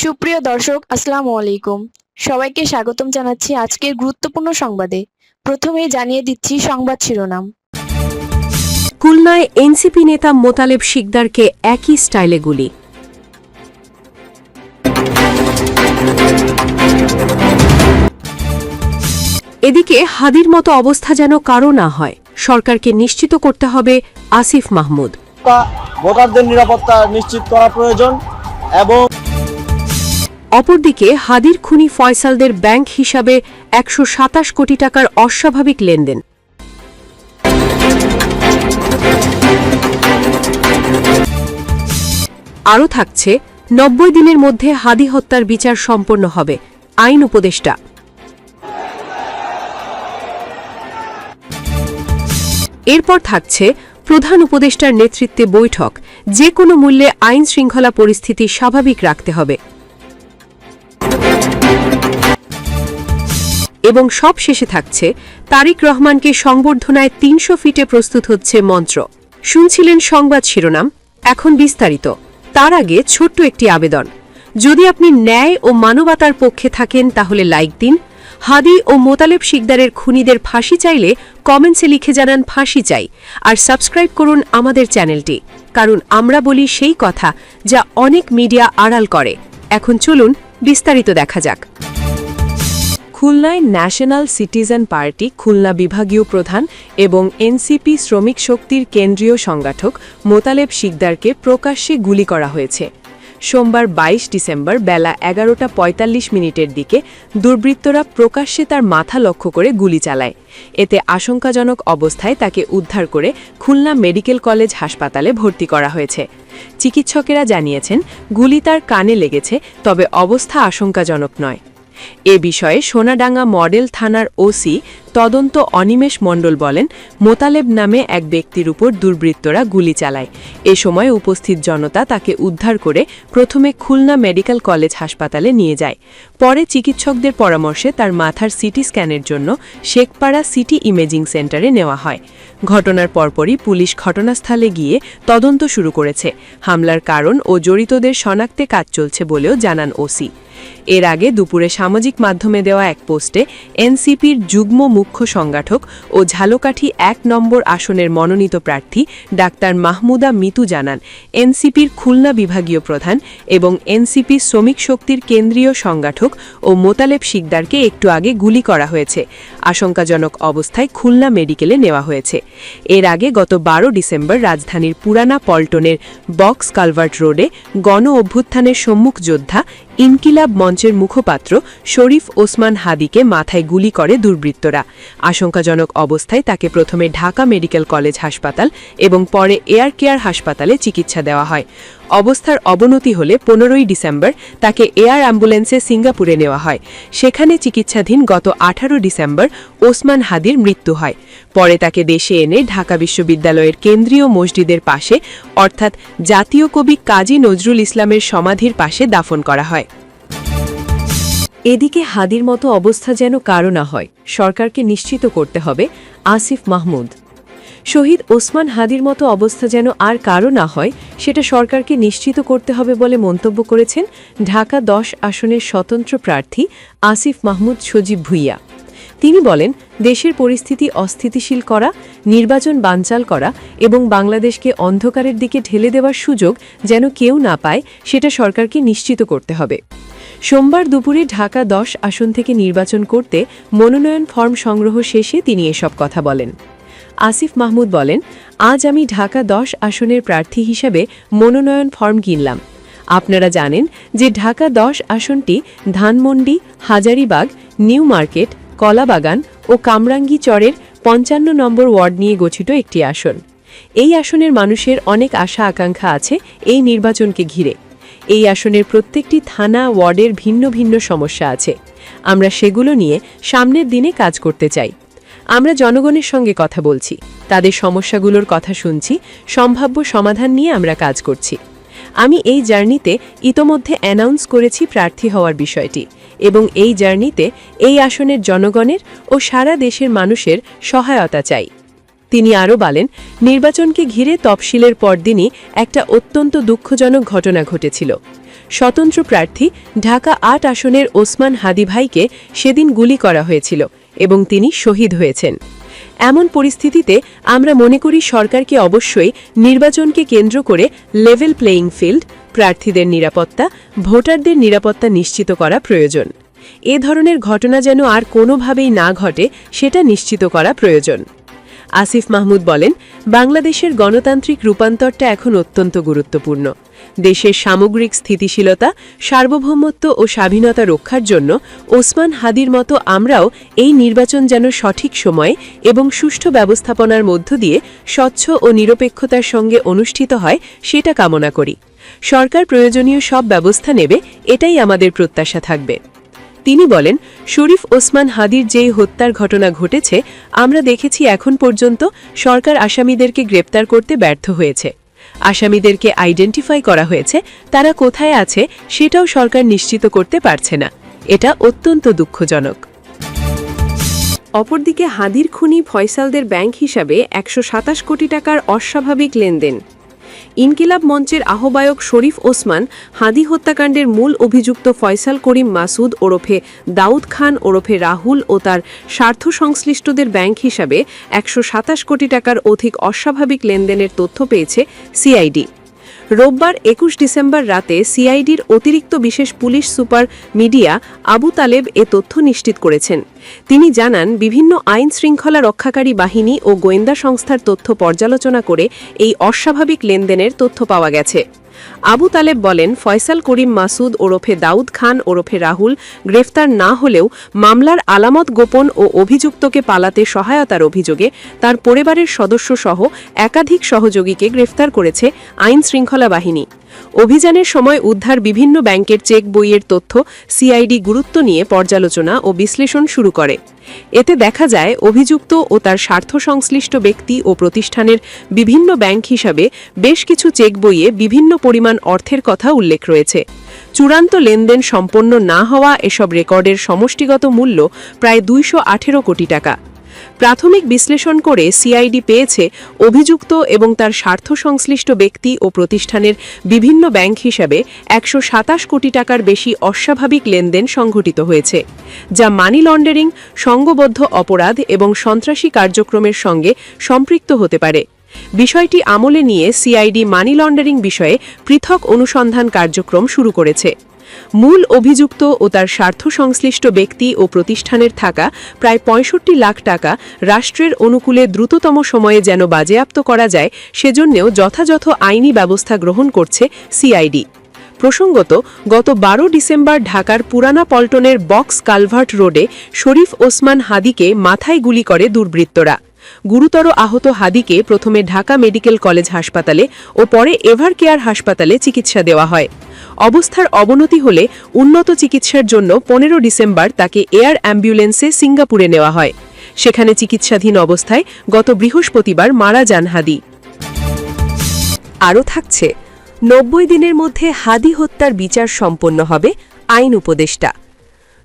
সুপ্রিয় দর্শক, আসসালামু আলাইকুম। সবাইকে স্বাগতম জানাচ্ছি আজকের গুরুত্বপূর্ণ সংবাদে। প্রথমেই জানিয়ে দিচ্ছি সংবাদ শিরোনাম। খুলনায় এনসিপি নেতা মোতালেব শিকদারকে একই স্টাইলে গুলি। এদিকে হাদির মতো অবস্থা যেন কারো না হয়, সরকারকে নিশ্চিত করতে হবে আসিফ মাহমুদ। ভোটারদের নিরাপত্তা নিশ্চিত করা প্রয়োজন। এবং অপরদিকে হাদির খুনি ফয়সালদের ব্যাংক হিসাবে ১২৭ কোটি টাকার অস্বাভাবিক লেনদেন। আরও থাকছে ৯০ দিনের মধ্যে হাদি হত্যার বিচার সম্পন্ন হবে, আইন উপদেষ্টা। এরপর থাকছে প্রধান উপদেষ্টার নেতৃত্বে বৈঠক, যে কোনো মূল্যে আইন শৃঙ্খলা পরিস্থিতি স্বাভাবিক রাখতে হবে। এবং সব শেষে থাকছে তারেক রহমানকে সংবর্ধনায় ৩০০ ফিটে প্রস্তুত হচ্ছে মঞ্চ। শুনছিলেন সংবাদ শিরোনাম, এখন বিস্তারিত। তার আগে ছোট্ট একটি আবেদন, যদি আপনি ন্যায় ও মানবতার পক্ষে থাকেন তাহলে লাইক দিন। হাদি ও মোতালেব শিকদারের খুনিদের ফাঁসি চাইলে কমেন্টসে লিখে জানান ফাঁসি চাই, আর সাবস্ক্রাইব করুন আমাদের চ্যানেলটি, কারণ আমরা বলি সেই কথা যা অনেক মিডিয়া আড়াল করে। এখন চলুন বিস্তারিত দেখা যাক। খুলনায় ন্যাশনাল সিটিজেন পার্টি খুলনা বিভাগীয় প্রধান এবং এনসিপি শ্রমিক শক্তির কেন্দ্রীয় সংগঠক মোতালেব শিকদারকে প্রকাশ্যে গুলি করা হয়েছে। সোমবার ২২ ডিসেম্বর বেলা ১১:৪৫ দিকে দুর্বৃত্তরা প্রকাশ্যে তার মাথা লক্ষ্য করে গুলি চালায়। এতে আশঙ্কাজনক অবস্থায় তাকে উদ্ধার করে খুলনা মেডিকেল কলেজ হাসপাতালে ভর্তি করা হয়েছে। চিকিৎসকেরা জানিয়েছেন গুলি তার কানে লেগেছে, তবে অবস্থা আশঙ্কাজনক নয়। এ বিষয়ে সোনাডাঙ্গা মডেল থানার ওসি তদন্ত অনিমেষ মণ্ডল বলেন, মোতালেব নামে এক ব্যক্তির উপর দুর্বৃত্তরা গুলি চালায়। এ সময় উপস্থিত জনতা তাকে উদ্ধার করে প্রথমে খুলনা মেডিকেল কলেজ হাসপাতালে নিয়ে যায়। পরে চিকিৎসকদের পরামর্শে তার মাথার সিটি স্ক্যানের জন্য শেখপাড়া সিটি ইমেজিং সেন্টারে নেওয়া হয়। ঘটনার পরপরই পুলিশ ঘটনাস্থলে গিয়ে তদন্ত শুরু করেছে। হামলার কারণ ও জড়িতদের শনাক্তে কাজ চলছে বলেও জানান ওসি। এর আগে দুপুরে সামাজিক মাধ্যমে দেওয়া এক পোস্টে এনসিপির যুগ্ম মুখ্য সংগঠক ও ঝালকাঠি ১ নম্বর আসনের মনোনীত প্রার্থী ডাক্তার মাহমুদা মিতু জানান, এনসিপির খুলনা বিভাগীয় প্রধান এবং এনসিপি শ্রমিক শক্তির কেন্দ্রীয় সংগঠক ও মোতালেব শিকদারকে একটু আগে গুলি করা হয়েছে। আশঙ্কাজনক অবস্থায় খুলনা মেডিকেলে নেওয়া হয়েছে। এর আগে গত ১২ ডিসেম্বর রাজধানীর পুরানা পল্টনের বক্স কালভার্ট রোডে গণ অভ্যুত্থানের সম্মুখ যোদ্ধা ইনকিলাব মঞ্চের মুখপাত্র শরীফ ওসমান হাদিকে মাথায় গুলি করে দুর্বৃত্তরা। আশঙ্কাজনক অবস্থায় তাকে প্রথমে ঢাকা মেডিকেল কলেজ হাসপাতাল এবং পরে এয়ার কেয়ার হাসপাতালে চিকিৎসা দেওয়া হয়। অবস্থার অবনতি হলে ১৫ই ডিসেম্বর তাকে এয়ার অ্যাম্বুলেন্সে সিঙ্গাপুরে নেওয়া হয়। সেখানে চিকিৎসাধীন গত ১৮ ডিসেম্বর ওসমান হাদির মৃত্যু হয়। পরে তাকে দেশে এনে ঢাকা বিশ্ববিদ্যালয়ের কেন্দ্রীয় মসজিদের পাশে, অর্থাৎ জাতীয় কবি কাজী নজরুল ইসলামের সমাধির পাশে দাফন করা হয়। এদিকে হাদির মতো অবস্থা যেন কারো না হয়, সরকারকে নিশ্চিত করতে হবে আসিফ মাহমুদ। শহীদ ওসমান হাদির মতো অবস্থা যেন আর কারো না হয়, সেটা সরকারকে নিশ্চিত করতে হবে বলে মন্তব্য করেছেন ঢাকা ১০ আসনের স্বতন্ত্র প্রার্থী আসিফ মাহমুদ সজীব ভুইয়া। তিনি বলেন, দেশের পরিস্থিতি অস্থিতিশীল করা, নির্বাচন বানচাল করা এবং বাংলাদেশকে অন্ধকারের দিকে ঠেলে দেওয়ার সুযোগ যেন কেউ না পায়, সেটা সরকারকে নিশ্চিত করতে হবে। সোমবার দুপুরে ঢাকা ১০ আসন থেকে নির্বাচন করতে মনোনয়ন ফর্ম সংগ্রহ শেষে তিনি এসব কথা বলেন। আসিফ মাহমুদ বলেন, আজ আমি ঢাকা ১০ আসনের প্রার্থী হিসেবে মনোনয়ন ফর্ম কিনলাম। আপনারা জানেন যে ঢাকা ১০ আসনটি ধানমন্ডি, হাজারীবাগ, নিউ মার্কেট, কলাবাগান ও কামরাঙ্গী চরের ৫৫ নম্বর ওয়ার্ড নিয়ে গঠিত একটি আসন। এই আসনের মানুষের অনেক আশা আকাঙ্ক্ষা আছে এই নির্বাচনকে ঘিরে। এই আসনের প্রত্যেকটি থানা ওয়ার্ডের ভিন্ন ভিন্ন সমস্যা আছে। আমরা সেগুলো নিয়ে সামনের দিনে কাজ করতে চাই। আমরা জনগণের সঙ্গে কথা বলছি, তাদের সমস্যাগুলোর কথা শুনছি, সম্ভাব্য সমাধান নিয়ে আমরা কাজ করছি। আমি এই জার্নিতে ইতোমধ্যে অ্যানাউন্স করেছি প্রার্থী হওয়ার বিষয়টি, এবং এই জার্নিতে এই আসনের জনগণের ও সারা দেশের মানুষের সহায়তা চাই। তিনি আরও বলেন, নির্বাচনকে ঘিরে তফসিলের পরদিনই একটা অত্যন্ত দুঃখজনক ঘটনা ঘটেছিল। স্বতন্ত্র প্রার্থী ঢাকা ৮ আসনের ওসমান হাদি ভাইকে সেদিন গুলি করা হয়েছিল এবং তিনি শহীদ হয়েছেন। এমন পরিস্থিতিতে আমরা মনে করি সরকারকে অবশ্যই নির্বাচনকে কেন্দ্র করে লেভেল প্লেয়িং ফিল্ড, প্রার্থীদের নিরাপত্তা, ভোটারদের নিরাপত্তা নিশ্চিত করা প্রয়োজন। এ ধরনের ঘটনা যেন আর কোনোভাবেই না ঘটে সেটা নিশ্চিত করা প্রয়োজন। আসিফ মাহমুদ বলেন, বাংলাদেশের গণতান্ত্রিক রূপান্তরটা এখন অত্যন্ত গুরুত্বপূর্ণ। দেশের সামগ্রিক স্থিতিশীলতা, সার্বভৌমত্ব ও স্বাধীনতা রক্ষার জন্য ওসমান হাদির মতো আমরাও এই নির্বাচন যেন সঠিক সময়ে এবং সুষ্ঠু ব্যবস্থাপনার মধ্য দিয়ে স্বচ্ছ ও নিরপেক্ষতার সঙ্গে অনুষ্ঠিত হয় সেটা কামনা করি। সরকার প্রয়োজনীয় সব ব্যবস্থা নেবে, এটাই আমাদের প্রত্যাশা থাকবে। তিনি বলেন, শরীফ ওসমান হাদির যেই হত্যার ঘটনা ঘটেছে আমরা দেখেছি এখন পর্যন্ত সরকার আসামিদেরকে গ্রেপ্তার করতে ব্যর্থ হয়েছে। আসামিদেরকে আইডেন্টিফাই করা হয়েছে, তারা কোথায় আছে সেটাও সরকার নিশ্চিত করতে পারছে না। এটা অত্যন্ত দুঃখজনক। অপরদিকে হাদির খুনি ফয়সালদের ব্যাংক হিসাবে ১২৭ কোটি টাকার অস্বাভাবিক লেনদেন। ইনকিলাব মঞ্চের আহ্বায়ক শরীফ ওসমান হাদি হত্যাকাণ্ডের মূল অভিযুক্ত ফয়সাল করিম মাসুদ ওরফে দাউদ খান ওরফে রাহুল ও তার স্বার্থ সংশ্লিষ্টদের ব্যাংক হিসাবে ১২৭ কোটি টাকার অধিক অস্বাভাবিক লেনদেনের তথ্য পেয়েছে সিআইডি। রোববার ২১ ডিসেম্বর রাতে সিআইডির অতিরিক্ত বিশেষ police super media Abu Taleb এ তথ্য নিশ্চিত করেছেন। তিনি জানান, বিভিন্ন আইন শৃঙ্খলা রক্ষাকারী বাহিনী ও গোয়েন্দা সংস্থার তথ্য পর্যালোচনা করে এই অস্বাভাবিক লেনদেনের তথ্য পাওয়া গেছে। আবু তালেব বলেন, ফয়সাল করিম মাসুদ ওরফে দাউদ খান ওরফে রাহুল গ্রেফতার না হলেও মামলার আলামত গোপন ও অভিযুক্তকে পালাতে সহায়তার অভিযোগে তার পরিবারের সদস্যসহ একাধিক সহযোগীকে গ্রেফতার করেছে আইন শৃঙ্খলা বাহিনী। অভিযানের সময় উদ্ধার বিভিন্ন ব্যাংকের চেক বইয়ের তথ্য সিআইডি গুরুত্ব নিয়ে পর্যালোচনা ও বিশ্লেষণ শুরু করে। এতে দেখা যায়, অভিযুক্ত ও তার স্বার্থ সংশ্লিষ্ট ব্যক্তি ও প্রতিষ্ঠানের বিভিন্ন ব্যাংক হিসাবে বেশ কিছু চেক বইয়ে বিভিন্ন পরিমাণ অর্থের কথা উল্লেখ রয়েছে। চূড়ান্ত লেনদেন সম্পন্ন না হওয়া এসব রেকর্ডের সমষ্টিগত মূল্য প্রায় ২১৮ কোটি টাকা। প্রাথমিক বিশ্লেষণ করে সিআইডি পেয়েছে, অভিযুক্ত এবং তার স্বার্থ সংশ্লিষ্ট ব্যক্তি ও প্রতিষ্ঠানের বিভিন্ন ব্যাংক হিসাবে ১২৭ কোটি টাকার বেশি অস্বাভাবিক লেনদেন সংঘটিত হয়েছে, যা মানি লন্ডারিং, সংঘবদ্ধ অপরাধ এবং সন্ত্রাসী কার্যক্রমের সঙ্গে সম্পৃক্ত হতে পারে। বিষয়টি আমলে নিয়ে সিআইডি মানি লন্ডারিং বিষয়ে পৃথক অনুসন্ধান কার্যক্রম শুরু করেছে। মূল অভিযুক্ত ও তার স্বার্থ সংশ্লিষ্ট ব্যক্তি ও প্রতিষ্ঠানের থাকা প্রায় ৬৫ লাখ টাকা রাষ্ট্রের অনুকূলে দ্রুততম সময়ে যেন বাজেয়াপ্ত করা যায় সেজন্যেও যথাযথ আইনি ব্যবস্থা গ্রহণ করছে সিআইডি। প্রসঙ্গত, গত ১২ ডিসেম্বর ঢাকার পুরানা পল্টনের বক্স কালভার্ট রোডে শরীফ ওসমান হাদিকে মাথায় গুলি করে দুর্বৃত্তরা। গুরুতর আহত হাদিকে প্রথমে ঢাকা মেডিকেল কলেজ হাসপাতালে ও পরে এভার কেয়ার হাসপাতালে চিকিৎসা দেওয়া হয়। অবস্থার অবনতি হলে উন্নত চিকিৎসার জন্য ১৫ ডিসেম্বর তাকে এয়ার অ্যাম্বুলেন্সে সিঙ্গাপুরে নেওয়া হয়। সেখানে চিকিৎসাধীন অবস্থায় গত বৃহস্পতিবার মারা যান হাদি। আরও থাকছে, ৯০ দিনের মধ্যে হাদি হত্যার বিচার সম্পন্ন হবে, আইন উপদেষ্টা।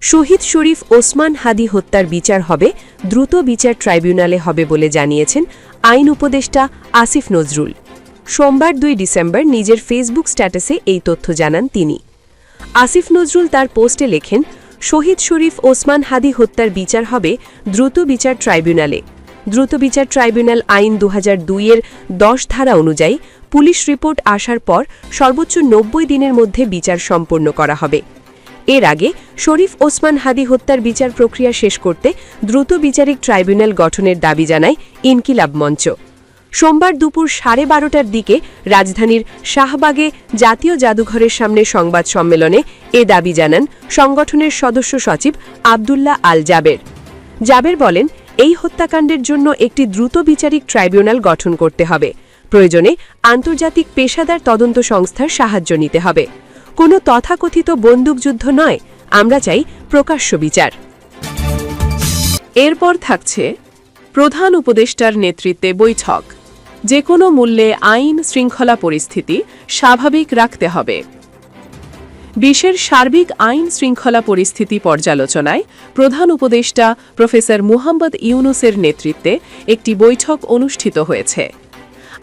শহীদ শরীফ ওসমান হাদি হত্যার বিচার হবে, দ্রুত বিচার ট্রাইব্যুনালে হবে বলে জানিয়েছেন আইন উপদেষ্টা আসিফ নজরুল। সোমবার ২ ডিসেম্বর নিজের ফেসবুক স্ট্যাটাসে এই তথ্য জানান তিনি। আসিফ নজরুল তার পোস্টে লেখেন, শহীদ শরীফ ওসমান হাদি হত্যার বিচার হবে দ্রুত বিচার ট্রাইব্যুনালে। দ্রুত বিচার ট্রাইব্যুনাল আইন ২০০২-এর ১০ ধারা অনুযায়ী পুলিশ রিপোর্ট আসার পর সর্বোচ্চ ৯০ দিনের মধ্যে বিচার সম্পন্ন করা হবে। এর আগে শরীফ ওসমান হাদি হত্যার বিচার প্রক্রিয়া শেষ করতে দ্রুত বিচারিক ট্রাইব্যুনাল গঠনের দাবি জানায় ইনকিলাব মঞ্চ। সোমবার দুপুর ১২:৩০টার দিকে রাজধানীর শাহবাগে জাতীয় জাদুঘরের সামনে সংবাদ সম্মেলনে এ দাবি জানান সংগঠনের সদস্য সচিব আবদুল্লাহ আল জাবের। জাবের বলেন, এই হত্যাকাণ্ডের জন্য একটি দ্রুত বিচারিক ট্রাইব্যুনাল গঠন করতে হবে। প্রয়োজনে আন্তর্জাতিক পেশাদার তদন্ত সংস্থার সাহায্য নিতে হবে। কোনো তথাকথিত বন্দুকযুদ্ধ নয়, আমরা চাই প্রকাশ্য বিচার। এরপর থাকছে প্রধান উপদেষ্টার নেতৃত্বে বৈঠক। যে কোনো মূল্যে আইন শৃঙ্খলা পরিস্থিতি স্বাভাবিক রাখতে হবে। বিশ্বের সার্বিক আইন শৃঙ্খলা পরিস্থিতি পর্যালোচনায় প্রধান উপদেষ্টা প্রফেসর মুহাম্মদ ইউনুসের নেতৃত্বে একটি বৈঠক অনুষ্ঠিত হয়েছে।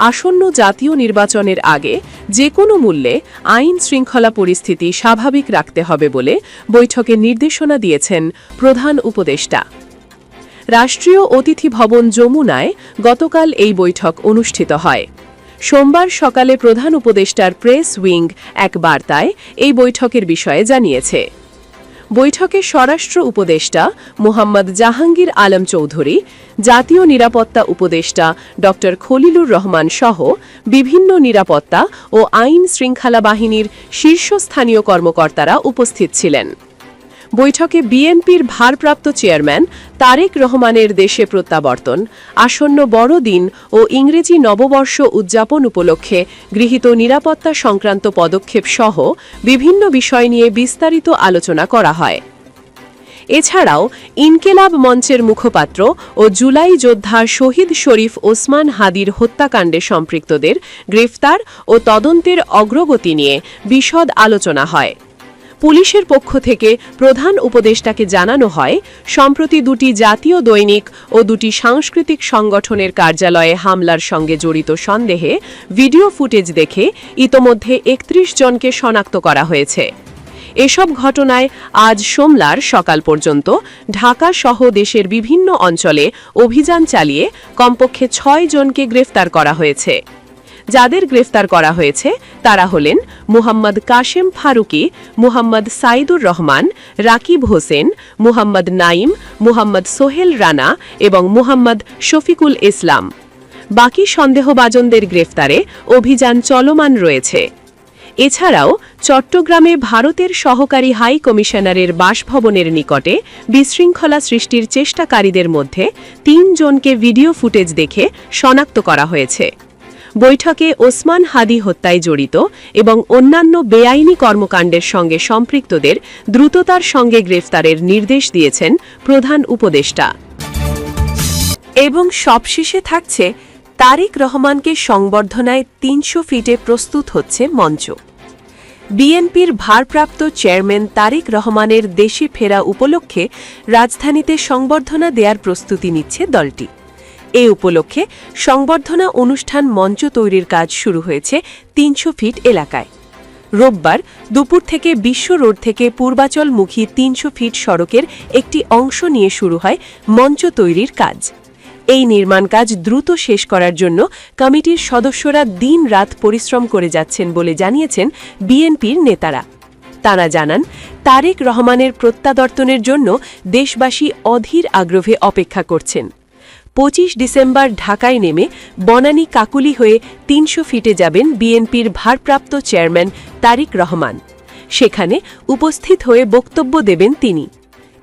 আসন্ন জাতীয় নির্বাচনের আগে যে কোনো মূল্যে আইন শৃঙ্খলা পরিস্থিতি স্বাভাবিক রাখতে হবে বলে বৈঠকে নির্দেশনা দিয়েছেন প্রধান উপদেষ্টা। রাষ্ট্রীয় অতিথি ভবন যমুনায় গতকাল এই বৈঠক অনুষ্ঠিত হয়। সোমবার সকালে প্রধান উপদেষ্টার প্রেস উইং এক বার্তায় এই বৈঠকের বিষয়ে জানিয়েছে। বৈঠকে স্বরাষ্ট্র উপদেষ্টা মোহাম্মদ জাহাঙ্গীর আলম চৌধুরী, জাতীয় নিরাপত্তা উপদেষ্টা ড খলিলুর রহমান সহ বিভিন্ন নিরাপত্তা ও আইন শৃঙ্খলা বাহিনীর শীর্ষস্থানীয় কর্মকর্তারা উপস্থিত ছিলেন। বৈঠকে বিএনপির ভারপ্রাপ্ত চেয়ারম্যান তারেক রহমানের দেশে প্রত্যাবর্তন, আসন্ন বড়দিন ও ইংরেজি নববর্ষ উদযাপন উপলক্ষে গৃহীত নিরাপত্তা সংক্রান্ত পদক্ষেপ সহ বিভিন্ন বিষয় নিয়ে বিস্তারিত আলোচনা করা হয়। এছাড়াও ইনকেলাব মঞ্চের মুখপাত্র ও জুলাই যোদ্ধা শহীদ শরীফ ওসমান হাদির হত্যাকাণ্ডে সম্পৃক্তদের গ্রেফতার ও তদন্তের অগ্রগতি নিয়ে বিশদ আলোচনা হয়। পুলিশের পক্ষ থেকে প্রধান উপদেষ্টাকে জানানো হয়, সম্প্রতি দুটি জাতীয় দৈনিক ও দুটি সাংস্কৃতিক সংগঠনের কার্যালয়ে হামলার সঙ্গে জড়িত সন্দেহে ভিডিও ফুটেজ দেখে ইতোমধ্যে ৩১ জনকে শনাক্ত করা হয়েছে। এসব ঘটনায় আজ সোমবার সকাল পর্যন্ত ঢাকা সহ দেশের বিভিন্ন অঞ্চলে অভিযান চালিয়ে কমপক্ষে ৬ জনকে গ্রেফতার করা হয়েছে। যাদের গ্রেফতার করা হয়েছে তারা হলেন মুহাম্মদ কাশেম ফারুকি, মুহাম্মদ সাইদুর রহমান, রাকিব হোসেন, মুহাম্মদ নাইম, মুহাম্মদ সোহেল রানা এবং মুহাম্মদ শফিকুল ইসলাম। বাকি সন্দেহভাজনদের গ্রেফতারে অভিযান চলমান রয়েছে। এছাড়াও চট্টগ্রামে ভারতের সহকারী হাই কমিশনারের বাসভবনের নিকটে বিশৃঙ্খলা সৃষ্টির চেষ্টাকারীদের মধ্যে ৩ জনকে ভিডিও ফুটেজ দেখে শনাক্ত করা হয়েছে। বৈঠকে ওসমান হাদি হত্যায় জড়িত এবং অন্যান্য বেআইনি কর্মকাণ্ডের সঙ্গে সম্পৃক্তদের দ্রুততার সঙ্গে গ্রেফতারের নির্দেশ দিয়েছেন প্রধান উপদেষ্টা। এবং সবশেষে থাকছে তারেক রহমানকে সংবর্ধনায় ৩০০ ফিটে প্রস্তুত হচ্ছে মঞ্চ। বিএনপির ভারপ্রাপ্ত চেয়ারম্যান তারেক রহমানের দেশে ফেরা উপলক্ষে রাজধানীতে সংবর্ধনা দেওয়ার প্রস্তুতি নিচ্ছে দলটি। এ উপলক্ষে সংবর্ধনা অনুষ্ঠান মঞ্চ তৈরির কাজ শুরু হয়েছে ৩০০ ফিট এলাকায়। রোববার দুপুর থেকে বিশ্ব রোড থেকে পূর্বাচলমুখী ৩০০ ফিট সড়কের একটি অংশ নিয়ে শুরু হয় মঞ্চ তৈরির কাজ। এই নির্মাণ কাজ দ্রুত শেষ করার জন্য কমিটির সদস্যরা দিন-রাত পরিশ্রম করে যাচ্ছেন বলে জানিয়েছেন বিএনপির নেতারা। তারা জানান, তারেক রহমানের প্রত্যাবর্তনের জন্য দেশবাসী অধীর আগ্রহে অপেক্ষা করছেন। ২৫ ডিসেম্বর ঢাকায় নেমে বনানী কাকুলি হয়ে ৩০০ ফিটে যাবেন বিএনপির ভারপ্রাপ্ত চেয়ারম্যান তারেক রহমান। সেখানে উপস্থিত হয়ে বক্তব্য দেবেন তিনি।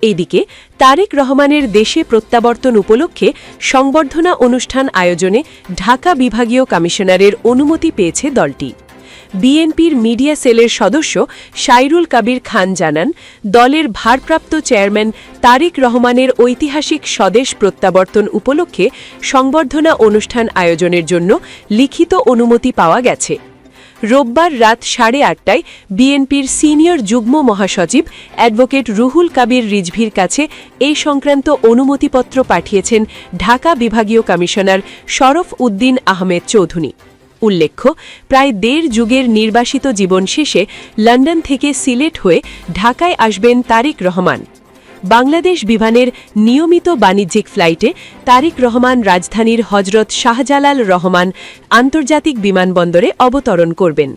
এদিকে তারেক রহমানের দেশে প্রত্যাবর্তন উপলক্ষে সংবর্ধনা অনুষ্ঠান আয়োজনে ঢাকা বিভাগীয় কমিশনারের অনুমতি পেয়েছে দলটি। বিএনপির মিডিয়া সেলের সদস্য সাইরুল কাবির খান জানান, দলের ভারপ্রাপ্ত চেয়ারম্যান তারেক রহমানের ঐতিহাসিক স্বদেশ প্রত্যাবর্তন উপলক্ষে সংবর্ধনা অনুষ্ঠান আয়োজনের জন্য লিখিত অনুমতি পাওয়া গেছে। রোববার রাত 8:30টায় বিএনপির সিনিয়র যুগ্ম মহাসচিব অ্যাডভোকেট রুহুল কাবির রিজভির কাছে এই সংক্রান্ত অনুমতিপত্র পাঠিয়েছেন ঢাকা বিভাগীয় কমিশনার শরফ উদ্দিন আহমেদ চৌধুরী। উল্লেখ্য, প্রায় ১.৫ যুগের নির্বাসিত জীবন শেষে লন্ডন থেকে সিলেট হয়ে ঢাকায় আসবেন তারেক রহমান। বাংলাদেশ বিমানের নিয়মিত বাণিজ্যিক ফ্লাইটে তারেক রহমান রাজধানীর হজরত শাহজালাল রহমান আন্তর্জাতিক বিমানবন্দরে অবতরণ করবেন।